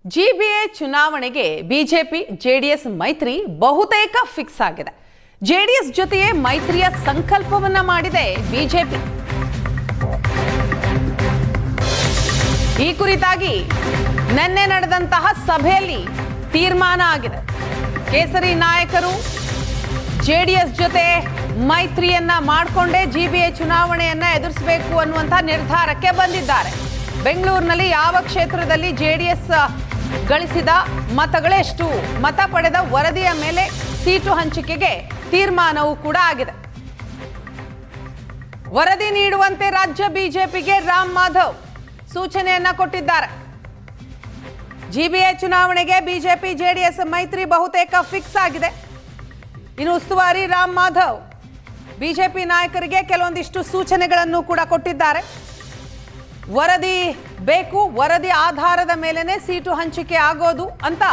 GBA ಚುನಾವಣೆಗೆ BJP JDS ಮೈತ್ರಿ ಬಹುತೇಕ ಫಿಕ್ಸ್ ಆಗಿದೆ. ಜೆಡಿಎಸ್ ಜೊತೆಯೇ ಮೈತ್ರಿಯ ಸಂಕಲ್ಪವನ್ನ ಮಾಡಿದೆ ಬಿಜೆಪಿ. ಈ ಕುರಿತಾಗಿ ನಿನ್ನೆ ನಡೆದಂತಹ ಸಭೆಯಲ್ಲಿ ತೀರ್ಮಾನ ಆಗಿದೆ. ಕೇಸರಿ ನಾಯಕರು ಜೆಡಿಎಸ್ ಜೊತೆ ಮೈತ್ರಿಯನ್ನ ಮಾಡಿಕೊಂಡೇ ಜಿಬಿಎ ಚುನಾವಣೆಯನ್ನ ಎದುರಿಸಬೇಕು ಅನ್ನುವಂತ ನಿರ್ಧಾರಕ್ಕೆ ಬಂದಿದ್ದಾರೆ. ಬೆಂಗಳೂರಿನಲ್ಲಿ ಯಾವ ಕ್ಷೇತ್ರದಲ್ಲಿ ಜೆಡಿಎಸ್ ಗಳಿಸಿದ ಮತಗಳೆಷ್ಟು, ಮತ ಪಡೆದ ವರದಿಯ ಮೇಲೆ ಸೀಟು ಹಂಚಿಕೆಗೆ ತೀರ್ಮಾನವೂ ಕೂಡ ಆಗಿದೆ. ವರದಿ ನೀಡುವಂತೆ ರಾಜ್ಯ ಬಿಜೆಪಿಗೆ ರಾಮ್ ಮಾಧವ್ ಸೂಚನೆಯನ್ನ ಕೊಟ್ಟಿದ್ದಾರೆ. ಜಿಬಿಎ ಚುನಾವಣೆಗೆ ಬಿಜೆಪಿ ಜೆಡಿಎಸ್ ಮೈತ್ರಿ ಬಹುತೇಕ ಫಿಕ್ಸ್ ಆಗಿದೆ. ಇನ್ನು ಉಸ್ತುವಾರಿ ರಾಮ್ ಮಾಧವ್ ಬಿಜೆಪಿ ನಾಯಕರಿಗೆ ಕೆಲವೊಂದಿಷ್ಟು ಸೂಚನೆಗಳನ್ನು ಕೂಡ ಕೊಟ್ಟಿದ್ದಾರೆ. ವರದಿ ಬೇಕು, ವರದಿ ಆಧಾರದ ಮೇಲೆನೆ ಸೀಟು ಹಂಚಿಕೆ ಆಗೋದು ಅಂತ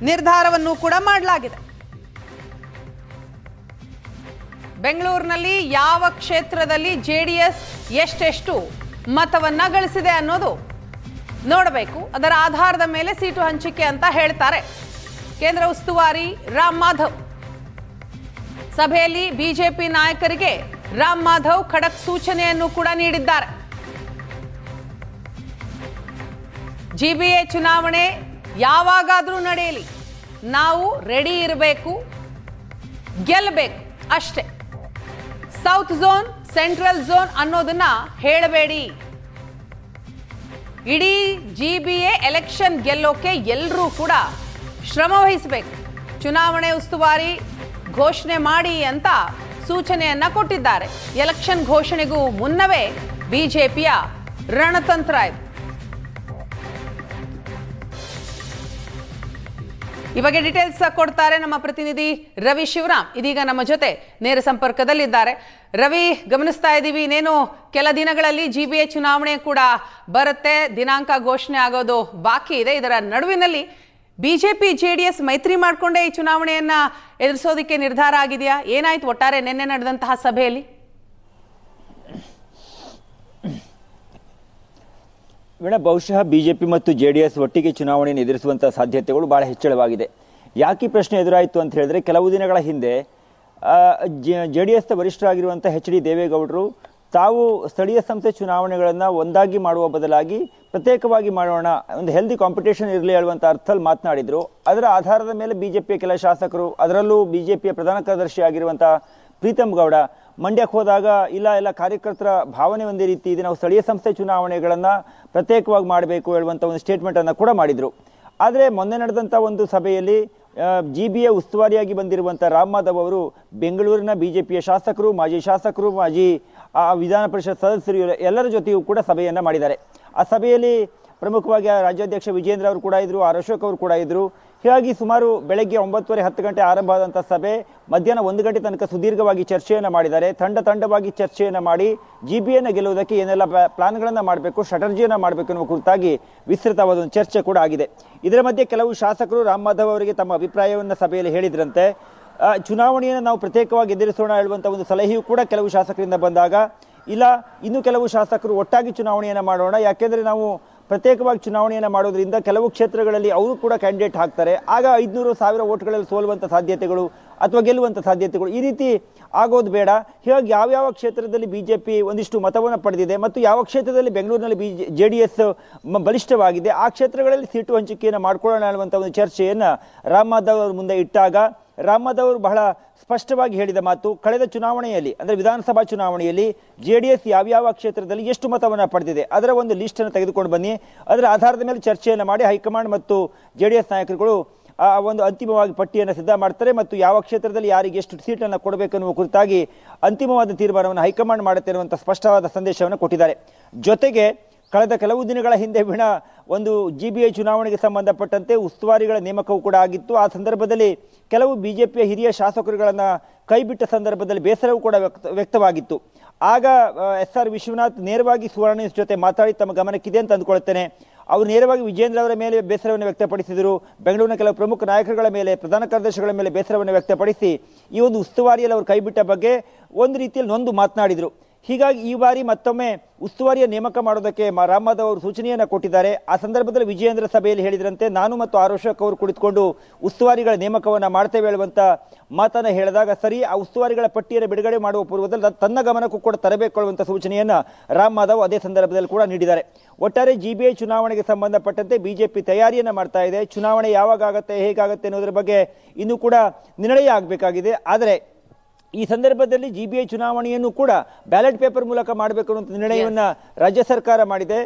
ನಿರ್ಧಾರವನ್ನು ಕೂಡ ಮಾಡಲಾಗಿದೆ. ಬೆಂಗಳೂರಿನಲ್ಲಿ ಯಾವ ಕ್ಷೇತ್ರದಲ್ಲಿ ಜೆಡಿಎಸ್ ಎಷ್ಟೆಷ್ಟು ಮತವನ್ನ ಗಳಿಸಿದೆ ಅನ್ನೋದು ನೋಡಬೇಕು. ಅದರ ಆಧಾರದ ಮೇಲೆ ಸೀಟು ಹಂಚಿಕೆ ಅಂತ ಹೇಳ್ತಾರೆ ಕೇಂದ್ರ ಉಸ್ತುವಾರಿ ರಾಮ್ ಮಾಧವ್. ಸಭೆಯಲ್ಲಿ ಬಿಜೆಪಿ ನಾಯಕರಿಗೆ ರಾಮ್ ಮಾಧವ್ ಖಡಕ್ ಸೂಚನೆಯನ್ನು ಕೂಡ ನೀಡಿದ್ದಾರೆ. ಜಿಬಿಎ ಚುನಾವಣೆ ಯಾವಾಗಾದ್ರೂ ನಡೆಯಲಿ, ನಾವು ರೆಡಿ ಇರಬೇಕು, ಗೆಲ್ಲಬೇಕು ಅಷ್ಟೇ. ಸೌತ್ ಝೋನ್, ಸೆಂಟ್ರಲ್ ಝೋನ್ ಅನ್ನೋದನ್ನ ಹೇಳಬೇಡಿ. ಇಡೀ ಜಿಬಿಎ ಎಲೆಕ್ಷನ್ ಗೆಲ್ಲೋಕೆ ಎಲ್ಲರೂ ಕೂಡ ಶ್ರಮ ವಹಿಸಬೇಕು. ಚುನಾವಣೆ ಉಸ್ತುವಾರಿ ಘೋಷಣೆ ಮಾಡಿ ಅಂತ ಸೂಚನೆಯನ್ನ ಕೊಟ್ಟಿದ್ದಾರೆ. ಎಲೆಕ್ಷನ್ ಘೋಷಣೆಗೂ ಮುನ್ನವೇ ಬಿಜೆಪಿಯ ರಣತಂತ್ರ ಇದು. ಈ ಬಗ್ಗೆ ಡೀಟೇಲ್ಸ್ ಕೊಡ್ತಾರೆ ನಮ್ಮ ಪ್ರತಿನಿಧಿ ರವಿ ಶಿವರಾಮ್. ಇದೀಗ ನಮ್ಮ ಜೊತೆ ನೇರ ಸಂಪರ್ಕದಲ್ಲಿದ್ದಾರೆ. ರವಿ, ಗಮನಿಸ್ತಾ ಇದ್ದೀವಿ ಇನ್ನೇನು ಕೆಲ ದಿನಗಳಲ್ಲಿ ಜಿಬಿಎ ಚುನಾವಣೆ ಕೂಡ ಬರುತ್ತೆ, ದಿನಾಂಕ ಘೋಷಣೆ ಆಗೋದು ಬಾಕಿ ಇದೆ. ಇದರ ನಡುವಿನಲ್ಲಿ ಬಿಜೆಪಿ ಜೆಡಿಎಸ್ ಮೈತ್ರಿ ಮಾಡಿಕೊಂಡೇ ಈ ಚುನಾವಣೆಯನ್ನ ಎದುರಿಸೋದಕ್ಕೆ ನಿರ್ಧಾರ ಆಗಿದೆಯಾ? ಏನಾಯ್ತು ಒಟ್ಟಾರೆ ನಿನ್ನೆ ನಡೆದಂತಹ ಸಭೆಯಲ್ಲಿ? ಬಹುಶಃ ಬಿಜೆಪಿ ಮತ್ತು ಜೆಡಿಎಸ್ ಒಟ್ಟಿಗೆ ಚುನಾವಣೆಯನ್ನು ಎದುರಿಸುವಂತಹ ಸಾಧ್ಯತೆಗಳು ಬಹಳ ಹೆಚ್ಚಳವಾಗಿದೆ. ಯಾಕೆ ಪ್ರಶ್ನೆ ಎದುರಾಯಿತು ಅಂತ ಹೇಳಿದ್ರೆ, ಕೆಲವು ದಿನಗಳ ಹಿಂದೆ ಜೆಡಿಎಸ್ ವರಿಷ್ಠರಾಗಿರುವಂಥ ಎಚ್.ಡಿ. ದೇವೇಗೌಡರು ತಾವು ಸ್ಥಳೀಯ ಸಂಸ್ಥೆ ಚುನಾವಣೆಗಳನ್ನು ಒಂದಾಗಿ ಮಾಡುವ ಬದಲಾಗಿ ಪ್ರತ್ಯೇಕವಾಗಿ ಮಾಡೋಣ, ಒಂದು ಹೆಲ್ದಿ ಕಾಂಪಿಟೇಷನ್ ಇರಲಿ ಹೇಳುವಂಥ ಅರ್ಥದಲ್ಲಿ ಮಾತನಾಡಿದರು. ಅದರ ಆಧಾರದ ಮೇಲೆ ಬಿಜೆಪಿಯ ಕೆಲ ಶಾಸಕರು, ಅದರಲ್ಲೂ ಬಿಜೆಪಿಯ ಪ್ರಧಾನ ಕಾರ್ಯದರ್ಶಿ ಆಗಿರುವಂಥ ಪ್ರೀತಮ್ ಗೌಡ ಮಂಡ್ಯಕ್ಕೆ ಹೋದಾಗ ಇಲ್ಲ ಕಾರ್ಯಕರ್ತರ ಭಾವನೆ ಒಂದೇ ರೀತಿ ಇದೆ, ನಾವು ಸ್ಥಳೀಯ ಸಂಸ್ಥೆ ಚುನಾವಣೆಗಳನ್ನು ಪ್ರತ್ಯೇಕವಾಗಿ ಮಾಡಬೇಕು ಹೇಳುವಂಥ ಒಂದು ಸ್ಟೇಟ್ಮೆಂಟನ್ನು ಕೂಡ ಮಾಡಿದರು. ಆದರೆ ಮೊನ್ನೆ ನಡೆದಂಥ ಒಂದು ಸಭೆಯಲ್ಲಿ ಜಿಬಿಎ ಉಸ್ತುವಾರಿಯಾಗಿ ಬಂದಿರುವಂಥ ರಾಮ್ ಮಾಧವ್ ಅವರು ಬೆಂಗಳೂರಿನ ಬಿಜೆಪಿಯ ಶಾಸಕರು, ಮಾಜಿ ಶಾಸಕರು, ಮಾಜಿ ವಿಧಾನ ಪರಿಷತ್ ಸದಸ್ಯರು ಎಲ್ಲರ ಜೊತೆಯೂ ಕೂಡ ಸಭೆಯನ್ನು ಮಾಡಿದ್ದಾರೆ. ಆ ಸಭೆಯಲ್ಲಿ ಪ್ರಮುಖವಾಗಿ ರಾಜ್ಯಾಧ್ಯಕ್ಷ ವಿಜೇಂದ್ರ ಅವರು ಕೂಡ ಇದ್ದರು, ಆರ್ ಅಶೋಕ್ ಅವರು ಕೂಡ ಇದ್ದರು. ಹೀಗಾಗಿ ಸುಮಾರು ಬೆಳಗ್ಗೆ 9:30-10 ಗಂಟೆ ಆರಂಭ ಆದಂಥ ಸಭೆ ಮಧ್ಯಾಹ್ನ 1 ಗಂಟೆ ತನಕ ಸುದೀರ್ಘವಾಗಿ ಚರ್ಚೆಯನ್ನು ಮಾಡಿದ್ದಾರೆ. ತಂಡವಾಗಿ ಚರ್ಚೆಯನ್ನು ಮಾಡಿ ಜಿಬಿಎನ ಗೆಲ್ಲುವುದಕ್ಕೆ ಏನೆಲ್ಲ ಪ್ಲಾನ್ಗಳನ್ನು ಮಾಡಬೇಕು, ಸ್ಟ್ರಾಟಜಿಯನ್ನು ಮಾಡಬೇಕು ಎನ್ನುವ ಕುರಿತಾಗಿ ವಿಸ್ತೃತವಾದ ಒಂದು ಚರ್ಚೆ ಕೂಡ ಆಗಿದೆ. ಇದರ ಮಧ್ಯೆ ಕೆಲವು ಶಾಸಕರು ರಾಮ್ ಮಾಧವ್ ಅವರಿಗೆ ತಮ್ಮ ಅಭಿಪ್ರಾಯವನ್ನು ಸಭೆಯಲ್ಲಿ ಹೇಳಿದ್ರಂತೆ. ಚುನಾವಣೆಯನ್ನು ನಾವು ಪ್ರತ್ಯೇಕವಾಗಿ ಎದುರಿಸೋಣ ಹೇಳುವಂಥ ಒಂದು ಸಲಹೆಯೂ ಕೂಡ ಕೆಲವು ಶಾಸಕರಿಂದ ಬಂದಾಗ, ಇಲ್ಲ ಇನ್ನು ಕೆಲವು ಶಾಸಕರು ಒಟ್ಟಾಗಿ ಚುನಾವಣೆಯನ್ನು ಮಾಡೋಣ, ಯಾಕೆಂದರೆ ನಾವು ಪ್ರತ್ಯೇಕವಾಗಿ ಚುನಾವಣೆಯನ್ನು ಮಾಡೋದ್ರಿಂದ ಕೆಲವು ಕ್ಷೇತ್ರಗಳಲ್ಲಿ ಅವರು ಕೂಡ ಕ್ಯಾಂಡಿಡೇಟ್ ಹಾಕ್ತಾರೆ, ಆಗ 500,000 ಓಟ್ಗಳಲ್ಲಿ ಸೋಲುವಂಥ ಸಾಧ್ಯತೆಗಳು ಅಥವಾ ಗೆಲ್ಲುವಂಥ ಸಾಧ್ಯತೆಗಳು, ಈ ರೀತಿ ಆಗೋದು ಬೇಡ. ಹೀಗಾಗಿ ಯಾವ್ಯಾವ ಕ್ಷೇತ್ರದಲ್ಲಿ ಬಿಜೆಪಿ ಒಂದಿಷ್ಟು ಮತವನ್ನು ಪಡೆದಿದೆ ಮತ್ತು ಯಾವ ಕ್ಷೇತ್ರದಲ್ಲಿ ಬೆಂಗಳೂರಿನಲ್ಲಿ ಜೆಡಿಎಸ್ ಬಲಿಷ್ಠವಾಗಿದೆ ಆ ಕ್ಷೇತ್ರಗಳಲ್ಲಿ ಸೀಟು ಹಂಚಿಕೆಯನ್ನು ಮಾಡ್ಕೊಳ್ಳೋಣ ಅನ್ನುವಂಥ ಒಂದು ಚರ್ಚೆಯನ್ನು ರಾಮ್ ಮಾಧವ್ ಅವ್ರ ಮುಂದೆ ಇಟ್ಟಾಗ, ರಾಮ್ ಮಾಧವ್ ಅವರು ಬಹಳ ಸ್ಪಷ್ಟವಾಗಿ ಹೇಳಿದ ಮಾತು, ಕಳೆದ ಚುನಾವಣೆಯಲ್ಲಿ ಅಂದರೆ ವಿಧಾನಸಭಾ ಚುನಾವಣೆಯಲ್ಲಿ ಜೆಡಿಎಸ್ ಯಾವ್ಯಾವ ಕ್ಷೇತ್ರದಲ್ಲಿ ಎಷ್ಟು ಮತವನ್ನು ಪಡೆದಿದೆ ಅದರ ಒಂದು ಲಿಸ್ಟನ್ನು ತೆಗೆದುಕೊಂಡು ಬನ್ನಿ, ಅದರ ಆಧಾರದ ಮೇಲೆ ಚರ್ಚೆಯನ್ನು ಮಾಡಿ ಹೈಕಮಾಂಡ್ ಮತ್ತು ಜೆಡಿಎಸ್ ನಾಯಕರುಗಳು ಒಂದು ಅಂತಿಮವಾಗಿ ಪಟ್ಟಿಯನ್ನು ಸಿದ್ಧ ಮಾಡ್ತಾರೆ ಮತ್ತು ಯಾವ ಕ್ಷೇತ್ರದಲ್ಲಿ ಯಾರಿಗೆ ಎಷ್ಟು ಸೀಟನ್ನು ಕೊಡಬೇಕು ಅನ್ನುವ ಕುರಿತಾಗಿ ಅಂತಿಮವಾದ ತೀರ್ಮಾನವನ್ನು ಹೈಕಮಾಂಡ್ ಮಾಡುತ್ತೆ ಅನ್ನುವಂಥ ಸ್ಪಷ್ಟವಾದ ಸಂದೇಶವನ್ನು ಕೊಟ್ಟಿದ್ದಾರೆ. ಜೊತೆಗೆ ಕಳೆದ ಕೆಲವು ದಿನಗಳ ಹಿಂದೆ ಒಂದು ಜಿಬಿಎ ಚುನಾವಣೆಗೆ ಸಂಬಂಧಪಟ್ಟಂತೆ ಉಸ್ತುವಾರಿಗಳ ನೇಮಕವೂ ಕೂಡ ಆಗಿತ್ತು. ಆ ಸಂದರ್ಭದಲ್ಲಿ ಕೆಲವು ಬಿಜೆಪಿಯ ಹಿರಿಯ ಶಾಸಕರುಗಳನ್ನು ಕೈಬಿಟ್ಟ ಸಂದರ್ಭದಲ್ಲಿ ಬೇಸರವೂ ಕೂಡ ವ್ಯಕ್ತವಾಗಿತ್ತು. ಆಗ ಎಸ್.ಆರ್. ವಿಶ್ವನಾಥ್ ನೇರವಾಗಿ ಸುವರ್ಣ ನ್ಯೂಸ್ ಜೊತೆ ಮಾತಾಡಿ ತಮ್ಮ ಗಮನಕ್ಕಿದೆ ಅಂತ ಅಂದ್ಕೊಳ್ತೇನೆ. ಅವರು ನೇರವಾಗಿ ವಿಜೇಂದ್ರ ಅವರ ಮೇಲೆ ಬೇಸರವನ್ನು ವ್ಯಕ್ತಪಡಿಸಿದರು. ಬೆಂಗಳೂರಿನ ಕೆಲವು ಪ್ರಮುಖ ನಾಯಕರುಗಳ ಮೇಲೆ, ಪ್ರಧಾನ ಕಾರ್ಯದರ್ಶಿಗಳ ಮೇಲೆ ಬೇಸರವನ್ನು ವ್ಯಕ್ತಪಡಿಸಿ ಈ ಒಂದು ಉಸ್ತುವಾರಿಯಲ್ಲಿ ಅವರು ಕೈಬಿಟ್ಟ ಬಗ್ಗೆ ಒಂದು ರೀತಿಯಲ್ಲಿ ನೊಂದು ಮಾತನಾಡಿದರು. ಹೀಗಾಗಿ ಈ ಬಾರಿ ಮತ್ತೊಮ್ಮೆ ಉಸ್ತುವಾರಿಯ ನೇಮಕ ಮಾಡೋದಕ್ಕೆ ರಾಮ್ ಮಾಧವ್ ಅವರು ಸೂಚನೆಯನ್ನು ಕೊಟ್ಟಿದ್ದಾರೆ. ಆ ಸಂದರ್ಭದಲ್ಲಿ ವಿಜಯೇಂದ್ರ ಸಭೆಯಲ್ಲಿ ಹೇಳಿದ್ರಂತೆ ನಾನು ಮತ್ತು ಆರೋಶಕ್ ಅವರು ಕುಳಿತುಕೊಂಡು ಉಸ್ತುವಾರಿಗಳ ನೇಮಕವನ್ನು ಮಾಡ್ತೇವೆ ಹೇಳುವಂತ ಮಾತನ್ನು ಹೇಳಿದಾಗ ಸರಿ, ಆ ಉಸ್ತುವಾರಿಗಳ ಪಟ್ಟಿಯನ್ನು ಬಿಡುಗಡೆ ಮಾಡುವ ಪೂರ್ವದಲ್ಲಿ ತನ್ನ ಗಮನಕ್ಕೂ ಕೂಡ ತರಬೇಕು ಅನ್ನುವಂಥ ಸೂಚನೆಯನ್ನು ರಾಮ್ ಮಾಧವ್ ಅದೇ ಸಂದರ್ಭದಲ್ಲಿ ಕೂಡ ನೀಡಿದ್ದಾರೆ. ಒಟ್ಟಾರೆ GBI ಚುನಾವಣೆಗೆ ಸಂಬಂಧಪಟ್ಟಂತೆ ಬಿಜೆಪಿ ತಯಾರಿಯನ್ನು ಮಾಡ್ತಾ ಇದೆ. ಚುನಾವಣೆ ಯಾವಾಗ ಆಗುತ್ತೆ, ಹೇಗಾಗುತ್ತೆ ಅನ್ನೋದ್ರ ಬಗ್ಗೆ ಇನ್ನೂ ಕೂಡ ನಿರ್ಣಯ ಆಗಬೇಕಾಗಿದೆ. ಆದರೆ ಈ ಸಂದರ್ಭದಲ್ಲಿ GBI ಚುನಾವಣೆಯನ್ನು ಕೂಡ ಬ್ಯಾಲೆಟ್ ಪೇಪರ್ ಮೂಲಕ ಮಾಡಬೇಕು ಅನ್ನುವಂಥ ನಿರ್ಣಯವನ್ನು ರಾಜ್ಯ ಸರ್ಕಾರ ಮಾಡಿದೆ.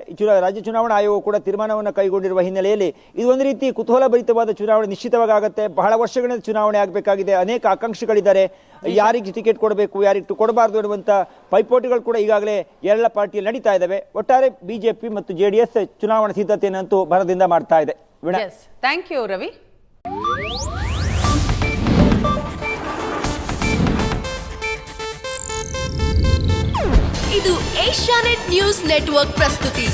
ರಾಜ್ಯ ಚುನಾವಣಾ ಆಯೋಗ ಕೂಡ ತೀರ್ಮಾನವನ್ನು ಕೈಗೊಂಡಿರುವ ಹಿನ್ನೆಲೆಯಲ್ಲಿ ಇದು ಒಂದು ರೀತಿ ಕುತೂಹಲಭರಿತವಾದ ಚುನಾವಣೆ ನಿಶ್ಚಿತವಾಗಿ ಆಗುತ್ತೆ. ಬಹಳ ವರ್ಷಗಳಿಂದ ಚುನಾವಣೆ ಆಗಬೇಕಾಗಿದೆ. ಅನೇಕ ಆಕಾಂಕ್ಷಿಗಳಿದ್ದಾರೆ. ಯಾರಿಗೆ ಟಿಕೆಟ್ ಕೊಡಬೇಕು, ಯಾರಿಗೆ ಕೊಡಬಾರ್ದು ಅನ್ನುವಂಥ ಪೈಪೋಟಿಗಳು ಕೂಡ ಈಗಾಗಲೇ ಎಲ್ಲ ಪಾರ್ಟಿಯಲ್ಲಿ ನಡೀತಾ ಇದ್ದಾವೆ. ಒಟ್ಟಾರೆ ಬಿಜೆಪಿ ಮತ್ತು JDS ಚುನಾವಣಾ ಸಿದ್ಧತೆಯನ್ನಂತೂ ಭರದಿಂದ ಮಾಡ್ತಾ ಇದೆ. Thank you Ravi. ಇದು ಏಷ್ಯಾನೆಟ್ ನ್ಯೂಸ್ ನೆಟ್ವರ್ಕ್ ಪ್ರಸ್ತುತಿ.